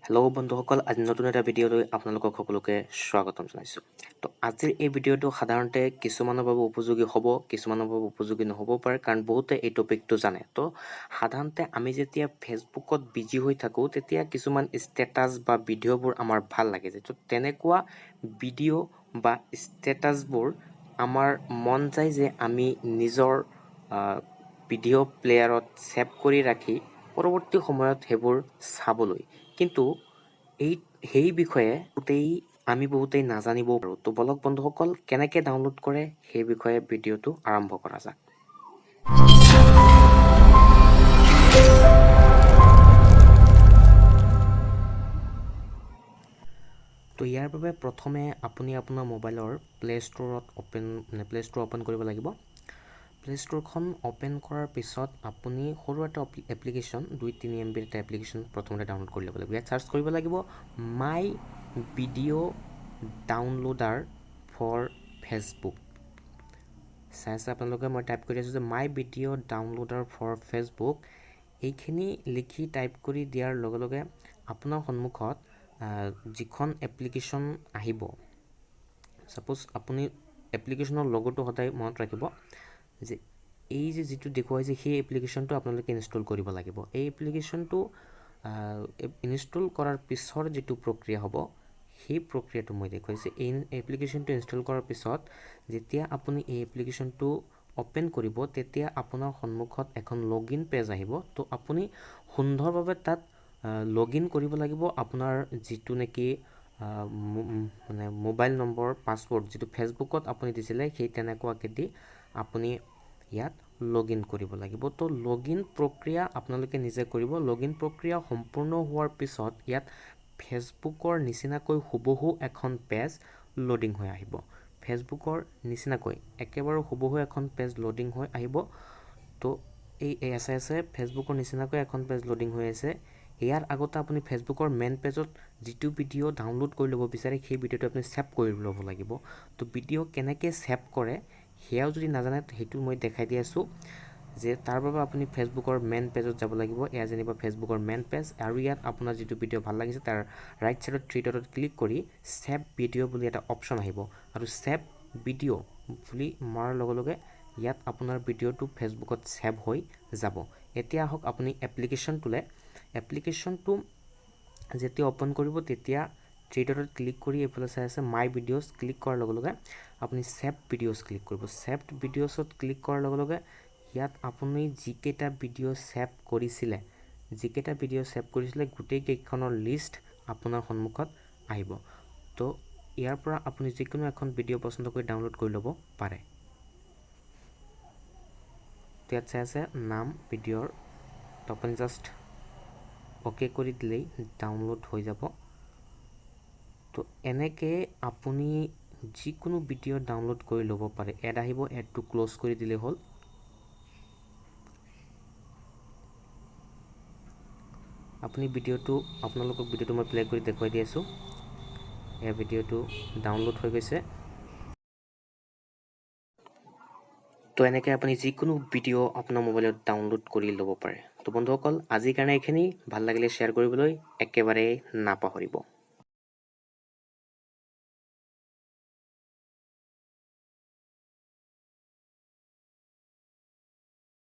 Hello' বন্ধুসকল, আজি নতুন এটা ভিডিঅ'লৈ আপোনালোকক সকলোকে স্বাগতম জনাইছোঁ। তো আজিৰ এই ভিডিঅ'টো সাধাৰণতে কিছুমানৰ বাবে উপযোগী হ'ব, কিছুমানৰ বাবে উপযোগী নহ'ব পাৰে, কাৰণ বহুতে এই টপিকটো জানে। তো সাধাৰণতে আমি যেতিয়া ফেচবুকত বিজি হৈ থাকোঁ, তেতিয়া কিছুমান ষ্টেটাছ বা ভিডিঅ'বোৰ আমাৰ ভাল লাগে যে। তো তেনেকুৱা ভিডিঅ' বা ষ্টেটাছবোৰ আমাৰ মন যায় যে আমি নিজৰ ভিডিঅ' প্লেয়াৰত ছেভ কৰি ৰাখি পৰৱৰ্তী সময়ত সেইবোৰ চাবলৈ। কিন্তু সেই বিষয়ে আমি বহুতেই নাজানিবও পাৰোঁ। তো বলক বন্ধুসকল, কেনেকৈ ডাউনলোড কৰে সেই বিষয়ে ভিডিঅ'টো আৰম্ভ কৰা যাক। তো ইয়াৰ বাবে প্ৰথমে আপুনি আপোনাৰ মোবাইলৰ প্লে' ষ্ট'ৰ অ'পেন কৰিব লাগিব। প্লে' ষ্ট'ৰখন অ'পেন কৰাৰ পিছত আপুনি সৰু এটা এপ্লিকেশ্যন 2-3 MB এটা এপ্লিকেশ্যন প্ৰথমতে ডাউনলোড কৰি ল'ব লাগিব। ইয়াত চাৰ্চ কৰিব লাগিব মাই ভিডিঅ' ডাউনলোডাৰ ফৰ ফেচবুক। চাইছে আপোনালোকে, মই টাইপ কৰি আছোঁ যে মাই ভিডিঅ' ডাউনলোডাৰ ফৰ ফেচবুক। এইখিনি লিখি টাইপ কৰি দিয়াৰ লগে লগে আপোনাৰ সন্মুখত যিখন এপ্লিকেশ্যন আহিব, ছাপ'জ আপুনি এপ্লিকেশ্যনৰ লগটো সদায় মনত ৰাখিব যে এই যিটো দেখুৱাইছে সেই এপ্লিকেশ্যনটো আপোনালোকে ইনষ্টল কৰিব লাগিব। এই এপ্লিকেশ্যনটো ইনষ্টল কৰাৰ পিছৰ যিটো প্ৰক্ৰিয়া হ'ব, সেই প্ৰক্ৰিয়াটো মই দেখুৱাইছোঁ। এই এপ্লিকেশ্যনটো ইনষ্টল কৰাৰ পিছত যেতিয়া আপুনি এই এপ্লিকেশ্যনটো অ'পেন কৰিব, তেতিয়া আপোনাৰ সন্মুখত এখন লগইন পেজ আহিব। তো আপুনি সুন্দৰভাৱে তাত লগইন কৰিব লাগিব। আপোনাৰ যিটো নেকি মানে মোবাইল নম্বৰ, পাছৱৰ্ড যিটো ফেচবুকত আপুনি দিছিলে, সেই তেনেকুৱাকৈ দি আপুনি ইয়াত লগইন কৰিব লাগিব। তো লগইন প্ৰক্ৰিয়া আপোনালোকে নিজে কৰিব। লগইন প্ৰক্ৰিয়া সম্পূৰ্ণ হোৱাৰ পিছত ইয়াত ফেচবুকৰ নিচিনাকৈ হুবহু এখন পেজ লোডিং হৈ আহিব। ফেচবুকৰ নিচিনাকৈ একেবাৰে হুবহু এখন পেজ লোডিং হৈ আহিব। তো এই আছে ফেচবুকৰ নিচিনাকৈ এখন পেজ লোডিং হৈ আছে। ইয়াৰ আগতে আপুনি ফেচবুকৰ মেইন পেজত যিটো ভিডিঅ' ডাউনলোড কৰি ল'ব বিচাৰে, সেই ভিডিঅ'টো আপুনি ছেভ কৰি ল'ব লাগিব। তো ভিডিঅ' কেনেকৈ ছেভ কৰে সেয়াও যদি নাজানে, সেইটো মই দেখাই দি আছোঁ যে তাৰ বাবে আপুনি ফেচবুকৰ মেইন পেজত যাব লাগিব। এয়া যেনিবা ফেচবুকৰ মেইন পেজ, আৰু ইয়াত আপোনাৰ যিটো ভিডিঅ' ভাল লাগিছে তাৰ ৰাইট ছাইডত 3 ডটত ক্লিক কৰি ছেভ ভিডিঅ' বুলি এটা অপশ্যন আহিব, আৰু ছেভ ভিডিঅ' বুলি মৰাৰ লগে লগে ইয়াত আপোনাৰ ভিডিঅ'টো ফেচবুকত ছেভ হৈ যাব। এতিয়া আহক আপুনি এপ্লিকেশ্যনটো যেতিয়া অ'পেন কৰিব, তেতিয়া 3 ডটত ক্লিক কৰি এইফালে চাই আছে মাই ভিডিঅ'ছ, ক্লিক কৰাৰ লগে লগে আপুনি ছেভ ভিডিঅ'ছ ক্লিক কৰিব। ছেভ ভিডিঅ'ছত ক্লিক কৰাৰ লগে লগে ইয়াত আপুনি যিকেইটা ভিডিঅ' ছেভ কৰিছিলে গোটেইকেইখনৰ লিষ্ট আপোনাৰ সন্মুখত আহিব। তো ইয়াৰ পৰা আপুনি যিকোনো এখন ভিডিঅ' পচন্দ কৰি ডাউনলোড কৰি ল'ব পাৰে। তো ইয়াত চাই আছে নাম ভিডিঅ'ৰ, তো আপুনি জাষ্ট অ'কে কৰি দিলেই ডাউনলোড হৈ যাব। তো এনেকৈ আপুনি যিকোনো ভিডিঅ' ডাউনলোড কৰি ল'ব পাৰে। এড আহিব, এডটো ক্ল'জ কৰি দিলেই হ'ল। আপোনালোকক ভিডিঅ'টো মই প্লে' কৰি দেখুৱাই দি আছোঁ। এয়া ভিডিঅ'টো ডাউনলোড হৈ গৈছে। তো এনেকৈ আপুনি যিকোনো ভিডিঅ' আপোনাৰ মোবাইলত ডাউনলোড কৰি ল'ব পাৰে। তো বন্ধুসকল, আজিৰ কাৰণে এইখিনি। ভাল লাগিলে শ্বেয়াৰ কৰিবলৈ একেবাৰে নাপাহৰিব।